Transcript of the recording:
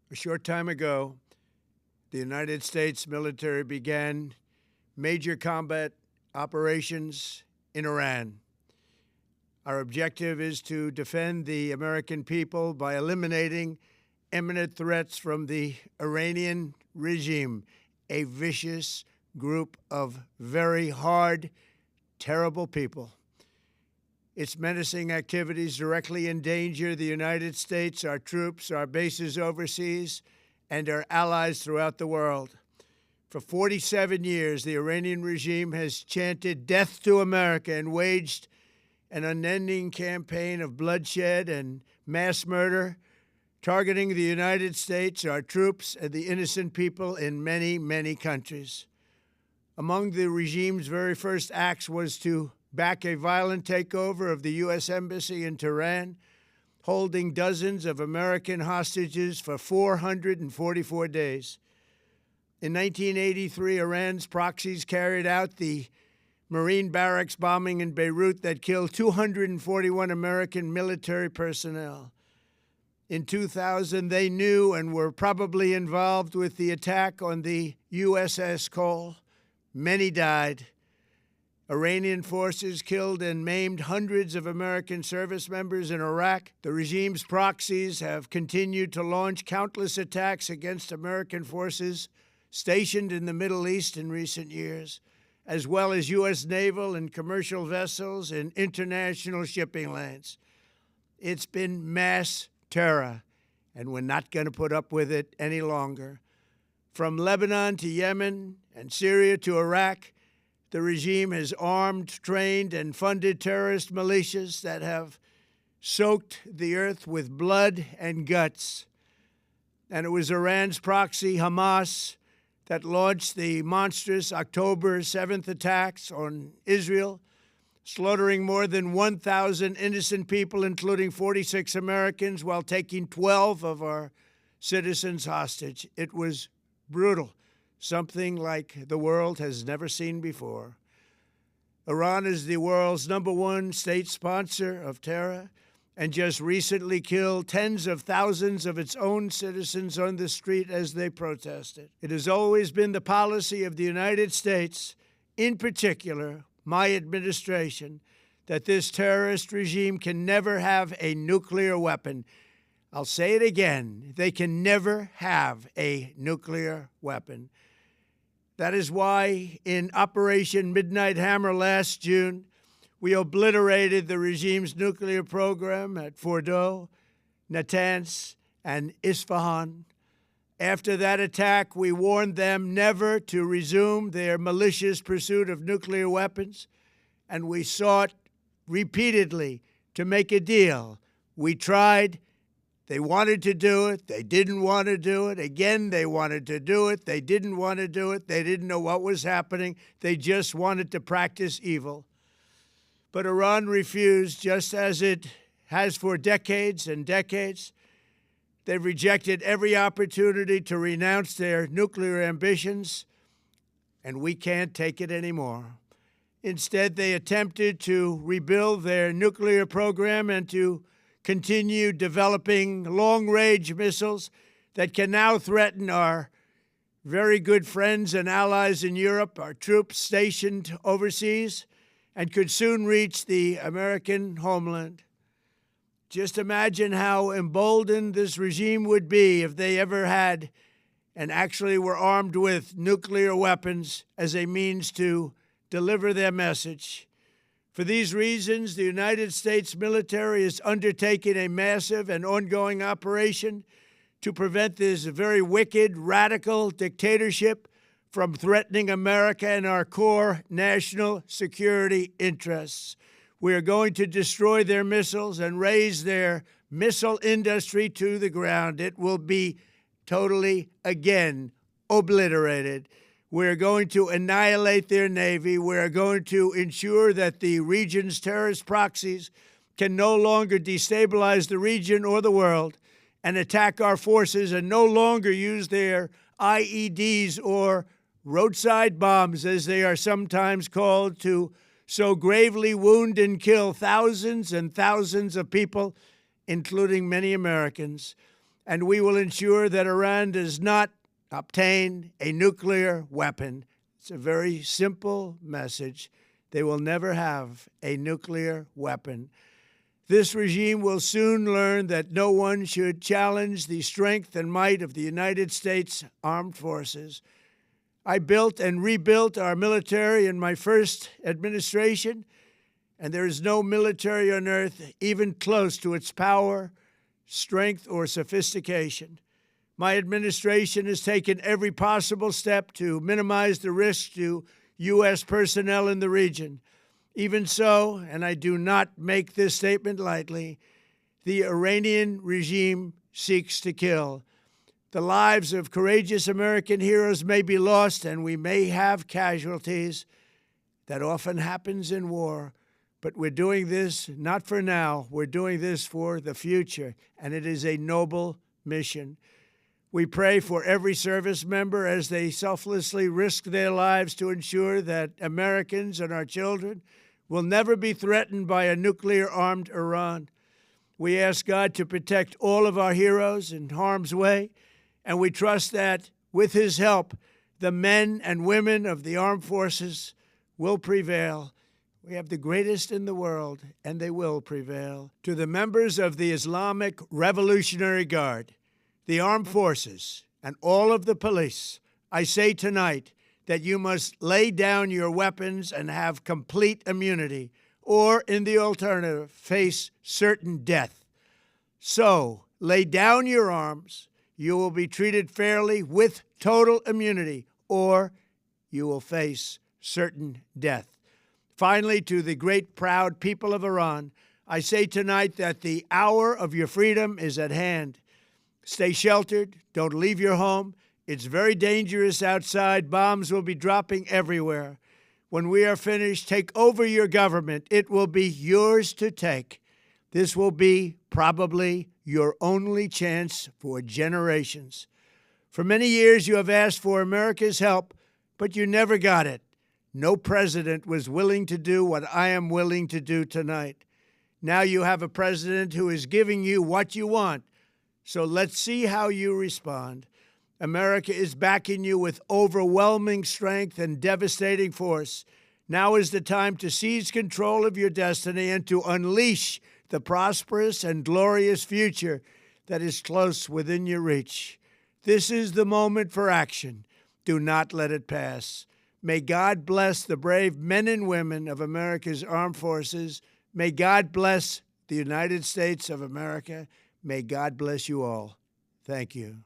A short time ago, the United States military began major combat operations in Iran. Our objective is to defend the American people by eliminating imminent threats from the Iranian regime, a vicious group of very hard, terrible people. Its menacing activities directly endanger the United States, our troops, our bases overseas, and our allies throughout the world. For 47 years, the Iranian regime has chanted death to America and waged an unending campaign of bloodshed and mass murder, targeting the United States, our troops, and the innocent people in many, many countries. Among the regime's very first acts was to back a violent takeover of the U.S. Embassy in Tehran, holding dozens of American hostages for 444 days. In 1983, Iran's proxies carried out the Marine barracks bombing in Beirut that killed 241 American military personnel. In 2000, they knew and were probably involved with the attack on the USS Cole. Many died. Iranian forces killed and maimed hundreds of American service members in Iraq. The regime's proxies have continued to launch countless attacks against American forces stationed in the Middle East in recent years, as well as U.S. naval and commercial vessels and international shipping lanes. It's been mass terror, and we're not going to put up with it any longer. From Lebanon to Yemen and Syria to Iraq, the regime has armed, trained, and funded terrorist militias that have soaked the earth with blood and guts. And it was Iran's proxy, Hamas, that launched the monstrous October 7th attacks on Israel, slaughtering more than 1,000 innocent people, including 46 Americans, while taking 12 of our citizens hostage. It was brutal, something like the world has never seen before. Iran is the world's #1 state sponsor of terror and just recently killed tens of thousands of its own citizens on the street as they protested. It has always been the policy of the United States, in particular, my administration, that this terrorist regime can never have a nuclear weapon. I'll say it again, they can never have a nuclear weapon. That is why in Operation Midnight Hammer last June, we obliterated the regime's nuclear program at Fordow, Natanz, and Isfahan. After that attack, we warned them never to resume their malicious pursuit of nuclear weapons, and we sought repeatedly to make a deal. We tried. They wanted to do it. They didn't want to do it. Again, they wanted to do it. They didn't want to do it. They didn't know what was happening. They just wanted to practice evil. But Iran refused, just as it has for decades and decades. They've rejected every opportunity to renounce their nuclear ambitions, and we can't take it anymore. Instead, they attempted to rebuild their nuclear program and to continue developing long-range missiles that can now threaten our very good friends and allies in Europe, our troops stationed overseas, and could soon reach the American homeland. Just imagine how emboldened this regime would be if they ever had and actually were armed with nuclear weapons as a means to deliver their message. For these reasons, the United States military is undertaking a massive and ongoing operation to prevent this very wicked, radical dictatorship from threatening America and our core national security interests. We are going to destroy their missiles and raise their missile industry to the ground. It will be totally, again, obliterated. We're going to annihilate their Navy. We're going to ensure that the region's terrorist proxies can no longer destabilize the region or the world and attack our forces and no longer use their IEDs or roadside bombs, as they are sometimes called, to so gravely wound and kill thousands and thousands of people, including many Americans. and we will ensure that Iran does not obtain a nuclear weapon. It's a very simple message. They will never have a nuclear weapon. This regime will soon learn that no one should challenge the strength and might of the United States Armed Forces. I built and rebuilt our military in my first administration, and there is no military on earth even close to its power, strength, or sophistication. My administration has taken every possible step to minimize the risk to U.S. personnel in the region. Even so, and I do not make this statement lightly, the Iranian regime seeks to kill. The lives of courageous American heroes may be lost, and we may have casualties. That often happens in war. But we're doing this not for now. We're doing this for the future, and it is a noble mission. We pray for every service member as they selflessly risk their lives to ensure that Americans and our children will never be threatened by a nuclear-armed Iran. We ask God to protect all of our heroes in harm's way, and we trust that, with His help, the men and women of the armed forces will prevail. We have the greatest in the world, and they will prevail. To the members of the Islamic Revolutionary Guard, the armed forces, and all of the police, I say tonight that you must lay down your weapons and have complete immunity, or, in the alternative, face certain death. So, lay down your arms. You will be treated fairly with total immunity, or you will face certain death. Finally, to the great proud people of Iran, I say tonight that the hour of your freedom is at hand. Stay sheltered. Don't leave your home. It's very dangerous outside. Bombs will be dropping everywhere. When we are finished, take over your government. It will be yours to take. This will be probably your only chance for generations. For many years, you have asked for America's help, but you never got it. No president was willing to do what I am willing to do tonight. Now you have a president who is giving you what you want. So let's see how you respond. America is backing you with overwhelming strength and devastating force. Now is the time to seize control of your destiny and to unleash the prosperous and glorious future that is close within your reach. This is the moment for action. Do not let it pass. May God bless the brave men and women of America's armed forces. May God bless the United States of America. May God bless you all. Thank you.